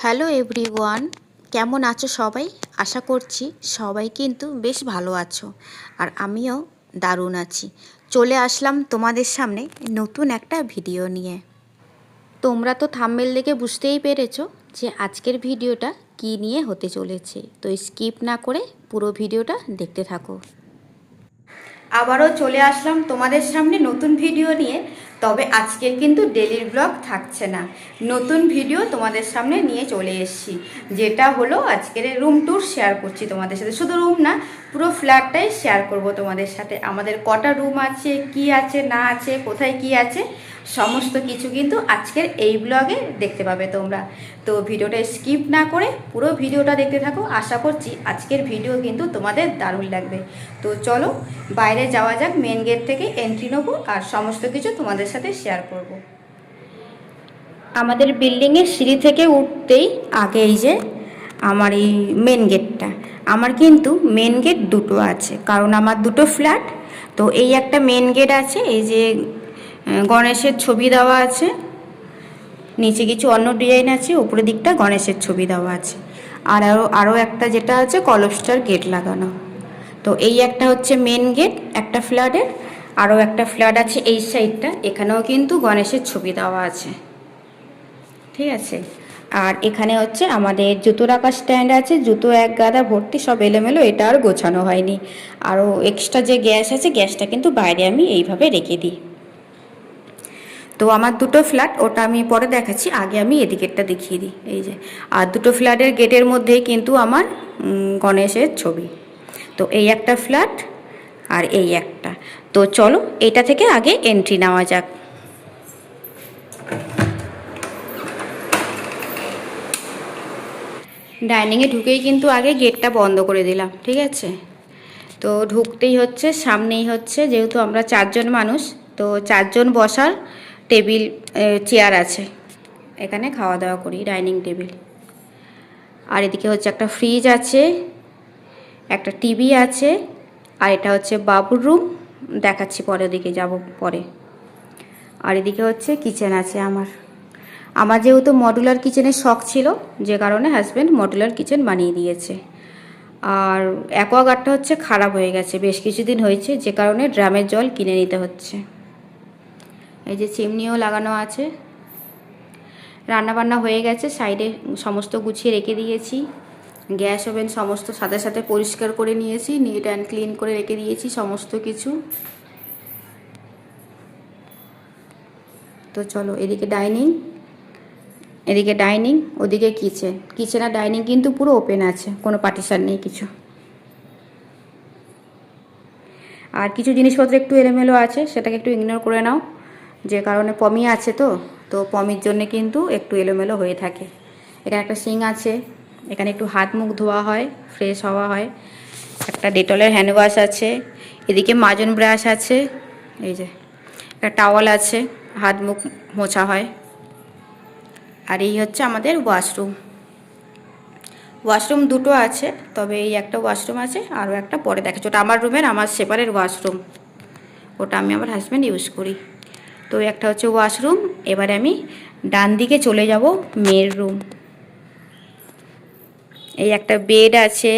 Hello everyone, কেমন আছো সবাই? আশা করছি সবাই কিন্তু বেশ ভালো আছো, আর আমিও দারুণ আছি। চলে আসলাম তোমাদের সামনে নতুন একটা ভিডিও নিয়ে। তোমরা তো থাম্বনেল দেখে বুঝতেই পেরেছো যে আজকের ভিডিওটা কী নিয়ে হতে চলেছে, তো স্কিপ না করে পুরো ভিডিওটা দেখতে থাকো। আবারও চলে আসলাম তোমাদের সামনে নতুন ভিডিও নিয়ে। তবে আজকের কিন্তু ডেলির ব্লগ থাকছে না, নতুন ভিডিও তোমাদের সামনে নিয়ে চলে এসেছি, যেটা হলো আজকের রুম ট্যুর শেয়ার করছি তোমাদের সাথে। শুধু রুম না, পুরো ফ্ল্যাটটাই শেয়ার করব তোমাদের সাথে। আমাদের কটা রুম আছে, কি আছে না আছে, কোথায় কি আছে, সমস্ত কিছু কিন্তু আজকের এই ব্লগে দেখতে পাবে তোমরা। তো ভিডিওটা স্কিপ না করে পুরো ভিডিওটা দেখতে থাকো। আশা করছি আজকের ভিডিও কিন্তু তোমাদের দারুণ লাগবে। তো চলো বাইরে যাওয়া যাক, মেন গেট থেকে এন্ট্রি নেবো আর সমস্ত কিছু তোমাদের সাথে শেয়ার করব। আমাদের বিল্ডিংয়ের সিঁড়ি থেকে উঠতেই আগে এই যে আমার এই মেন গেটটা। আমার কিন্তু মেন গেট দুটো আছে, কারণ আমার দুটো ফ্ল্যাট। তো এই একটা মেন গেট আছে, এই যে গণেশের ছবি দেওয়া আছে, নিচে কিছু অন্য ডিজাইন আছে, উপরের দিকটা গণেশের ছবি দেওয়া আছে। আর আরও একটা যেটা আছে কলপস্টার গেট লাগানো। তো এই একটা হচ্ছে মেন গেট একটা ফ্ল্যাটের। আরও একটা ফ্ল্যাট আছে এই সাইডটা, এখানেও কিন্তু গণেশের ছবি দেওয়া আছে, ঠিক আছে। আর এখানে হচ্ছে আমাদের জুতো রাখার স্ট্যান্ড আছে, জুতো এক গাদা ভর্তি, সব এলোমেলো, এটা আর গোছানো হয়নি। আরও এক্সট্রা যে গ্যাস আছে, গ্যাসটা কিন্তু বাইরে আমি এইভাবে রেখে দিই। তো আমার দুটো ফ্ল্যাট, ওটা আমি পরে দেখাচ্ছি, আগে আমি এদিকেরটা দেখিয়ে দিই। এই যে আর দুটো ফ্ল্যাটের গেটের মধ্যেই কিন্তু আমার গণেশের ছবি। তো এই একটা ফ্ল্যাট আর এই একটা। তো চলো এটা থেকে আগে এন্ট্রি নেওয়া যাক। ডাইনিংয়ে ঢুকেই কিন্তু আগে গেটটা বন্ধ করে দিলাম, ঠিক আছে। তো ঢুকতেই হচ্ছে, সামনেই হচ্ছে, যেহেতু আমরা চারজন মানুষ, তো চারজন বসার টেবিল চেয়ার আছে, এখানে খাওয়া দাওয়া করি, ডাইনিং টেবিল। আর এদিকে হচ্ছে একটা ফ্রিজ আছে, একটা টিভি আছে, আর এটা হচ্ছে বাবুর রুম, দেখাচ্ছি পরে, ওদিকে যাব পরে। আর এদিকে হচ্ছে কিচেন আছে আমার যেহেতু মডুলার কিচেনের শখ ছিল, যে কারণে হাজব্যান্ড মডুলার কিচেন বানিয়ে দিয়েছে। আর অ্যাকোয়াগার্ডটা হচ্ছে খারাপ হয়ে গেছে, বেশ কিছুদিন হয়েছে, যে কারণে ড্রামের জল কিনে নিতে হচ্ছে। এই যে চিমনিও লাগানো আছে। রান্নাবান্না হয়ে গেছে, সাইডে সমস্ত গুছিয়ে রেখে দিয়েছি। গ্যাস ওভেন সমস্ত সাথে সাথে পরিষ্কার করে নিয়েছি, নিট অ্যান্ড ক্লিন করে রেখে দিয়েছি সমস্ত কিছু। তো চলো এদিকে ডাইনিং, ওদিকে কিচেন আর ডাইনিং কিন্তু পুরো ওপেন আছে, কোনো পার্টিশন নেই কিছু। আর কিছু জিনিসপত্র একটু এলোমেলো আছে, সেটাকে একটু ইগনোর করে নাও, যে কারণে পমি আছে, তো পমির জন্যে কিন্তু একটু এলোমেলো হয়ে থাকে। এখানে একটা সিঙ্ক আছে, এখানে একটু হাত মুখ ধোয়া হয়, ফ্রেশ হওয়া হয়। একটা ডেটলের হ্যান্ড ওয়াশ আছে, এদিকে মাজন ব্রাশ আছে, এই যে একটা টাওয়াল আছে, হাত মুখ মোছা হয়। আর এই হচ্ছে আমাদের ওয়াশরুম দুটো আছে, তবে এই একটা ওয়াশরুম আছে, আরও একটা পরে দেখাচ্ছি। ওটা আমার রুমের, আমার সেপারেট ওয়াশরুম, ওটা আমি আমার হাজব্যান্ড ইউজ করি। তো একটা হচ্ছে ওয়াশরুম। এবারে আমি ডান দিকে চলে যাব, মেয়ের রুম। এই একটা বেড আছে,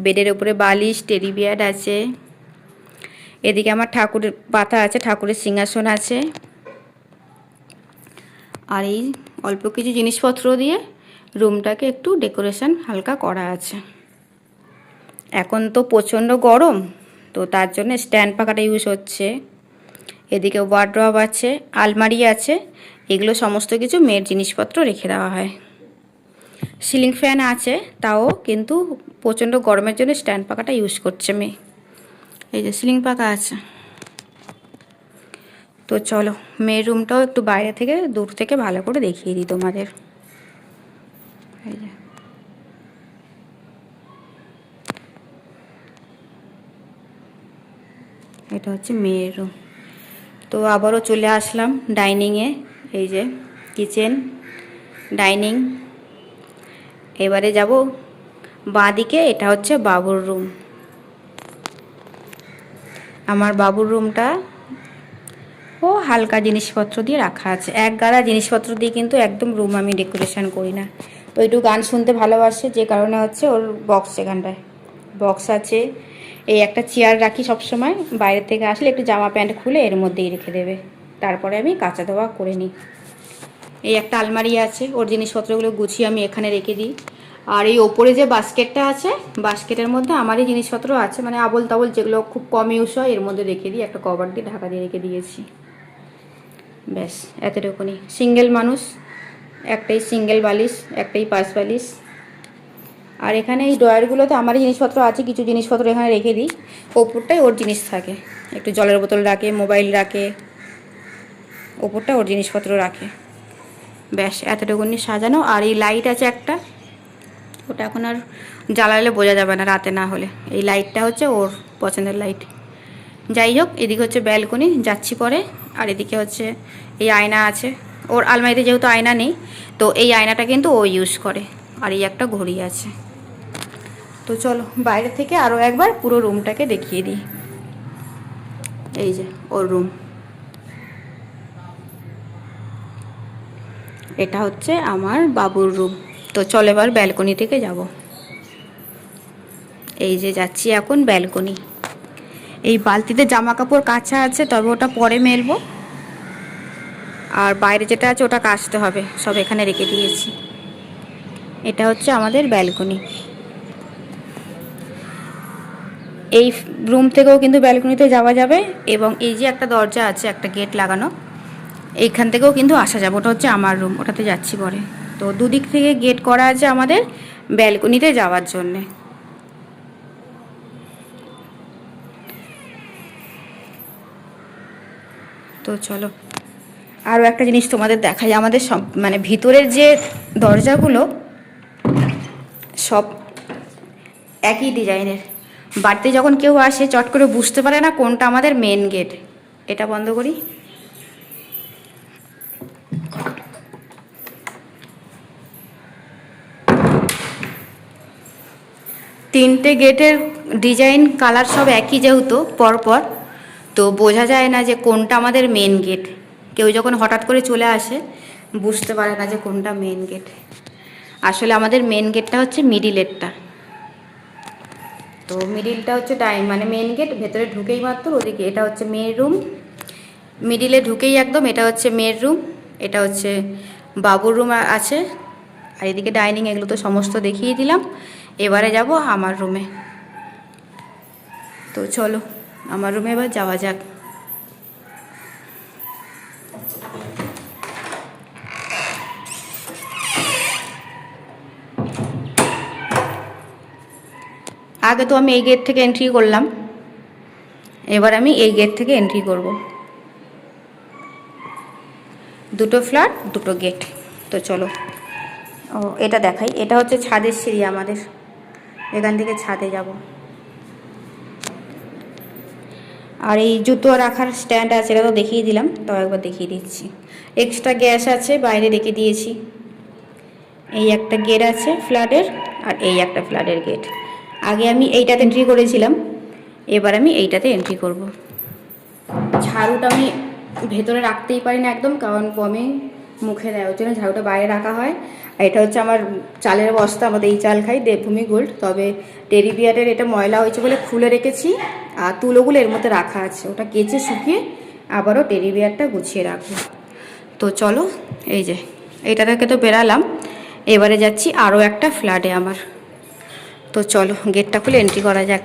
বেডের উপরে বালিশ, টেডি বিয়ার আছে। এদিকে আমার ঠাকুরের পাতা আছে, ঠাকুরের সিংহাসন আছে। আর এই অল্প কিছু জিনিসপত্র দিয়ে রুমটাকে একটু ডেকোরেশন হালকা করা আছে। এখন তো প্রচণ্ড গরম, তো তার জন্য স্ট্যান্ড পাখাটা ইউজ হচ্ছে। এদিকে ওয়ার্ড্রব আছে, আলমারি আছে, এগুলো সমস্ত কিছু মেয়ের জিনিসপত্র রেখে দেওয়া হয়। সিলিং ফ্যান আছে, তাও কিন্তু প্রচণ্ড গরমের জন্য স্ট্যান্ড পাখাটা ইউজ করছে মেয়ে। এই যে সিলিং পাখা আছে। তো চলো মেয়ের রুমটাও একটু বাইরে থেকে দূর থেকে ভালো করে দেখিয়ে দিই তোমাদের। এই যে এটা হচ্ছে মেয়ের রুম। তো আবারও চলে আসলাম ডাইনিংয়ে, এই যে কিচেন, ডাইনিং। এবারে যাব বাঁদিকে, এটা হচ্ছে বাবুর রুম। আমার বাবুর রুমটা হালকা জিনিসপত্র দিয়ে রাখা আছে, এক গাদা জিনিসপত্র দিয়ে কিন্তু একদম রুম আমি ডেকোরেশন করি না। তো ও একটু গান শুনতে ভালোবাসে, যে কারণে হচ্ছে ওর বক্স, সেখানটায় বক্স আছে। এই একটা চেয়ার রাখি সব সময়, বাইরে থেকে আসলে একটু জামা প্যান্ট খুলে এর মধ্যেই রেখে দেবে, তারপরে আমি কাচা ধোয়া করে নিই। এই একটা আলমারি আছে, ওর জিনিসপত্রগুলো গুছিয়ে আমি এখানে রেখে দিই। আর এই ওপরে যে বাস্কেটটা আছে, বাস্কেটের মধ্যে আমারই জিনিসপত্র আছে, মানে আবল তাবল যেগুলো খুব কম ইউজ হয় এর মধ্যে রেখে দিই, একটা কভার দিয়ে ঢাকা দিয়ে রেখে দিয়েছি। ব্যাস এতটুকুনি। সিঙ্গেল মানুষ, একটাই সিঙ্গেল বালিশ, একটাই পাশ বালিশ। আর এখানে এই ড্রয়ারগুলোতে আমারই জিনিসপত্র আছে, কিছু জিনিসপত্র এখানে রেখে দিই। ওপরটাই ওর জিনিস থাকে, একটু জলের বোতল রাখে, মোবাইল রাখে, ওপরটা ওর জিনিসপত্র রাখে। ব্যাস এতটুকুনি সাজানো। আর এই লাইট আছে একটা, ওটা এখন আর জ্বালালে বোঝা যাবে না রাতে না হলে। এই লাইটটা হচ্ছে ওর পছন্দের লাইট। যাই হোক, এদিকে হচ্ছে ব্যালকনি, যাচ্ছি পরে। আর এদিকে হচ্ছে এই আয়না আছে, ওর আলমারিতে যেহেতু আয়না নেই, তো এই আয়নাটা কিন্তু ও ইউজ করে। আর এই একটা ঘড়ি আছে। তো চলো বাইরে থেকে আরও একবার পুরো রুমটাকে দেখিয়ে দিই। এই যে ওর রুম, এটা হচ্ছে আমার বাবুর রুম। তো চলো এবার ব্যালকনি থেকে যাব। এই যে যাচ্ছি এখন ব্যালকনি। এই বালতিতে জামা কাপড় কাচা আছে, তবে ওটা পরে মেলবো। আর বাইরে যেটা আছে ওটা কাচতে হবে, সব এখানে রেখে দিয়েছি। এটা হচ্ছে আমাদের ব্যালকনি। এই রুম থেকেও কিন্তু ব্যালকনিতে যাওয়া যাবে, এবং এই যে একটা দরজা আছে, একটা গেট লাগানো, এইখান থেকেও কিন্তু আসা যাবে। ওটা হচ্ছে আমার রুম, ওটাতে যাচ্ছি পরে। তো দুদিক থেকে গেট করা আছে আমাদের ব্যালকনিতে যাওয়ার জন্যে। তো চলো আরও একটা জিনিস তোমাদের দেখাই। আমাদের সব মানে ভিতরের যে দরজাগুলো সব একই ডিজাইনের। বাড়িতে যখন কেউ আসে চট করে বুঝতে পারে না কোনটা আমাদের মেন গেট। এটা বন্ধ করি। তিনটে গেটের ডিজাইন কালার সব একই, যেহেতু পরপর, তো বোঝা যায় না যে কোনটা আমাদের মেন গেট। কেউ যখন হঠাৎ করে চলে আসে বুঝতে পারে না যে কোনটা মেন গেট। আসলে আমাদের মেন গেটটা হচ্ছে মিডিলেরটা। তো মিডিলটা হচ্ছে মানে মেন গেট, ভেতরে ঢুকেই মাত্র ওদিকে এটা হচ্ছে মেয়ের রুম, মিডিলে ঢুকেই একদম এটা হচ্ছে মেয়ের রুম, এটা হচ্ছে বাবুর রুম আছে। আর এদিকে ডাইনিং, এগুলো তো সমস্ত দেখিয়ে দিলাম। এবারে যাব আমার রুমে। তো চলো আমার রুমে এবার যাওয়া যাক। আগে তো আমি এই গেট থেকে এন্ট্রি করলাম, এবার আমি এই গেট থেকে এন্ট্রি করব। দুটো ফ্ল্যাট, দুটো গেট। তো চলো ও এটা দেখাই। এটা হচ্ছে ছাদের সিঁড়ি আমাদের, এখান থেকে ছাদে যাব। আর এই জুতো রাখার স্ট্যান্ড আছে, এটা তো দেখিয়ে দিলাম, তাও একবার দেখিয়ে দিচ্ছি। এক্সট্রা গ্যাস আছে, বাইরে রেখে দিয়েছি। এই একটা গেট আছে ফ্ল্যাটের, আর এই একটা ফ্ল্যাটের গেট। আগে আমি এইটাতে এন্ট্রি করেছিলাম, এবার আমি এইটাতে এন্ট্রি করব। ঝাড়ুটা আমি ভেতরে রাখতেই পারি না একদম, কারণ বমি মুখে দেয়, ওর জন্য ঝাড়ুটা বাইরে রাখা হয়। আর এটা হচ্ছে আমার চালের বস্তা, আমাদের এই চাল খাই, দেবভূমি গোল্ড। তবে টেরি বিয়ারের এটা ময়লা হয়েছে বলে খুলে রেখেছি, আর তুলোগুলো এর মধ্যে রাখা আছে, ওটা কেচে শুকিয়ে আবারও টেরি বিয়ারটা গুছিয়ে রাখবো। তো চলো এই যে এইটা থেকে তো বেরালাম, এবারে যাচ্ছি আরও একটা ফ্ল্যাটে আমার। তো চলো গেটটা খুলে এন্ট্রি করা যাক।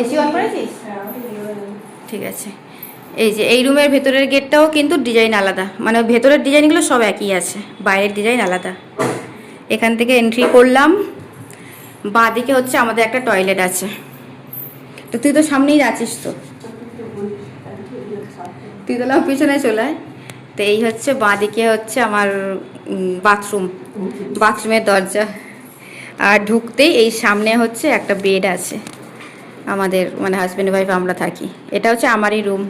এসি অন করেছিস? ঠিক আছে। এই যে এই রুমের ভেতরের গেটটাও কিন্তু ডিজাইন আলাদা, মানে ভেতরের ডিজাইনগুলো সব একই আছে, বাইরের ডিজাইন আলাদা। এখান থেকে এন্ট্রি করলাম, বাঁ দিকে হচ্ছে আমাদের একটা টয়লেট আছে। তো তুই তো সামনেই আছিস, তো তুই তো পিছনে চলে আয়। তো এই হচ্ছে বাঁ দিকে হচ্ছে আমার বাথরুম, বাথরুমের দরজা। আর ঢুকতেই এই সামনে হচ্ছে একটা বেড আছে, আমাদের মানে হাজব্যান্ড ওয়াইফ আমরা থাকি। এটা হচ্ছে আমারই রুম।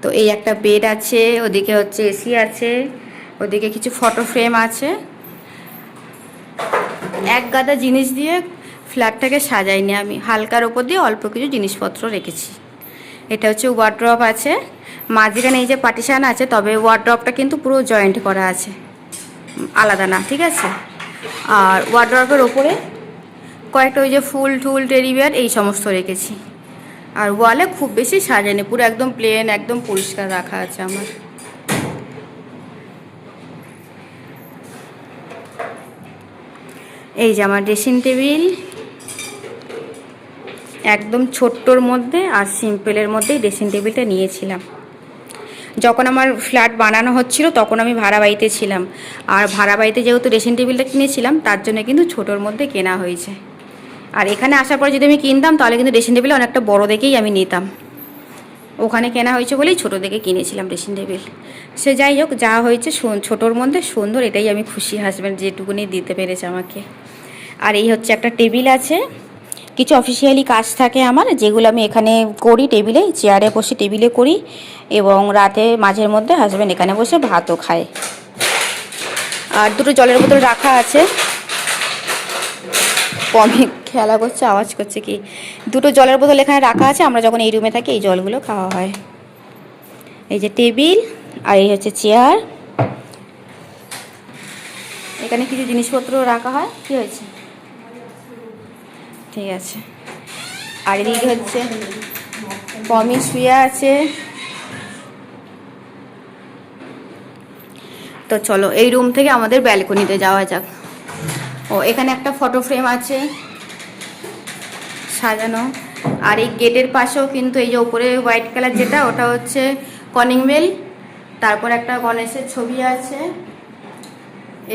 তো এই একটা বেড আছে, ওদিকে হচ্ছে এসি আছে, ওদিকে কিছু ফটো ফ্রেম আছে। এক গাদা জিনিস দিয়ে ফ্ল্যাটটাকে সাজাইনি আমি, হালকার ওপর দিয়ে অল্প কিছু জিনিসপত্র রেখেছি। এটা হচ্ছে ওয়ার্ড্রপ আছে, মাঝখানে এই যে পার্টিশান আছে, তবে ওয়ার্ড্রপটা কিন্তু পুরো জয়েন্ট করা আছে, আলাদা না, ঠিক আছে। আর ওয়ার্ড্রপের ওপরে কয়েকটা ওই যে ফুল টুল টেডি বিয়ার এই সমস্ত রেখেছি। আর ওয়ালে খুব বেশি সাজানি, পুরো একদম প্লেন, একদম পরিষ্কার রাখা আছে আমার। এই যে আমার ড্রেসিং টেবিল, একদম ছোট্টর মধ্যে আর সিম্পলের মধ্যেই ড্রেসিং টেবিলটা নিয়েছিলাম। যখন আমার ফ্ল্যাট বানানো হচ্ছিল তখন আমি ভাড়া বাড়িতে ছিলাম, আর ভাড়া বাড়িতে যেহেতু ড্রেসিং টেবিলটা কিনেছিলাম তার জন্য কিন্তু ছোটোর মধ্যে কেনা হয়েছে। আর এখানে আসার পর যদি আমি কিনতাম তাহলে কিন্তু ড্রেসিং টেবিল অনেকটা বড় দেখেই আমি নিতাম, ওখানে কেনা হয়েছে বলেই ছোটো দেখে কিনেছিলাম ড্রেসিং টেবিল। সে যাই হোক, যা হয়েছে ছোটোর মধ্যে সুন্দর, এটাই আমি খুশি, হাজব্যান্ড যেটুকুনি দিতে পেরেছে আমাকে। আর এই হচ্ছে একটা টেবিল আছে, কিছু অফিসিয়ালি কাজ থাকে আমার যেগুলো আমি এখানে করি, টেবিলে চেয়ারে বসে টেবিলে করি, এবং রাতে মাঝের মধ্যে হাজব্যান্ড এখানে বসে ভাতও খায়। আর দুটো জলের বোতল রাখা আছে, পমি খেলা করছে, আওয়াজ করছে কি, দুটো জলের বোতল এখানে রাখা আছে, আমরা যখন এই রুমে থাকি এই জলগুলো খাওয়া হয়। এই যে টেবিল, আর এই হচ্ছে চেয়ার, এখানে কিছু জিনিসপত্র রাখা হয়। কি হয়েছে? ঠিক আছে। আর এদিকে হচ্ছে পমি শুয়ে আছে। তো চলো এই রুম থেকে আমাদের ব্যালকনিতে যাওয়া যাক। ও এখানে একটা ফটো ফ্রেম আছে সাজানো, আর এই গেটের পাশেও কিন্তু এই যে উপরে হোয়াইট কালার যেটা, ওটা হচ্ছে কলিং বেল, তারপর একটা গণেশের ছবি আছে,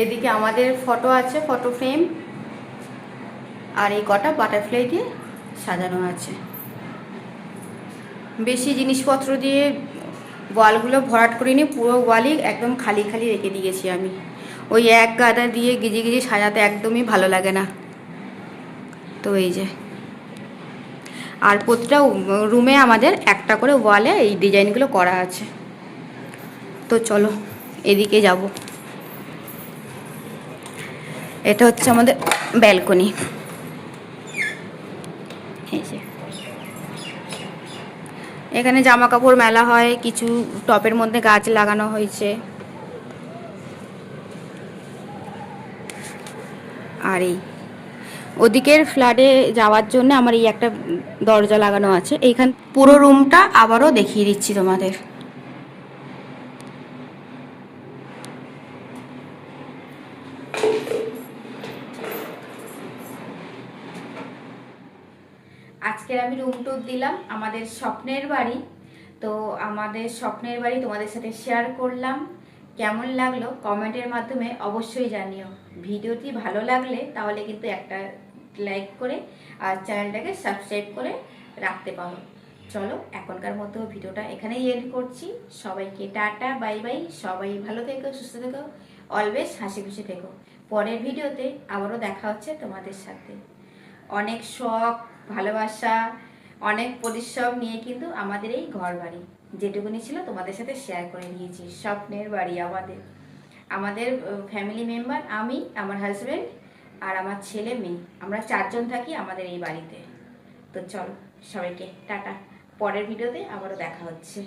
এদিকে আমাদের ফটো আছে, ফটো ফ্রেম, আর এই কটা বাটারফ্লাই দিয়ে সাজানো আছে। বেশি জিনিসপত্র দিয়ে ওয়ালগুলো ভরাট করিনি, পুরো ওয়ালই একদম খালি খালি রেখে দিয়েছি আমি। ওই এক গাদা দিয়ে গিজি গিজি সাজাতে একদমই ভালো লাগে না। তো এই যে, আর প্রতিটা রুমে আমাদের একটা করে ওয়ালে এই ডিজাইনগুলো করা আছে। তো চলো এদিকে যাব। এটা হচ্ছে আমাদের ব্যালকনি। এই যে এখানে জামা কাপড় মেলা হয়, কিছু টপের মধ্যে গাছ লাগানো হয়েছে। আর এই ওদিকের ফ্ল্যাটে যাওয়ার জন্য আমার এই একটা দরজা লাগানো আছে। এইখান পুরো রুমটা আবারও দেখিয়ে দিচ্ছি তোমাদের। আজকের আমি রুম ট্যুর দিলাম আমাদের স্বপ্নের বাড়ি। তো আমাদের স্বপ্নের বাড়ি তোমাদের সাথে শেয়ার করলাম। কেমন লাগলো কমেন্টের মাধ্যমে অবশ্যই জানিও। ভিডিওটি ভালো লাগলে তাহলে কিন্তু একটা লাইক করে আর চ্যানেলটাকে সাবস্ক্রাইব করে রাখতে পারো। চলো এখনকার মতো ভিডিওটা এখানেই এন্ড করছি। সবাইকে টাটা, বাই বাই। সবাই ভালো থেকো, সুস্থ থেকো, অলওয়েজ হাসি খুশি থেকো। পরের ভিডিওতে আবারও দেখা হচ্ছে তোমাদের সাথে। অনেক শখ, ভালোবাসা, অনেক পরিশ্রম নিয়ে কিন্তু আমাদের এই ঘর বাড়ি যেটুকুনি ছিল তোমাদের সাথে শেয়ার করে নিয়েছি। স্বপ্নের বাড়ি আমাদের, আমাদের ফ্যামিলি মেম্বার, আমি, আমার হাজব্যান্ড আর আমার ছেলে মেয়ে, আমরা 4 জন থাকি আমাদের এই বাড়িতে। তো চলো সবাইকে টাটা, পরের ভিডিওতে আবারও দেখা হচ্ছে।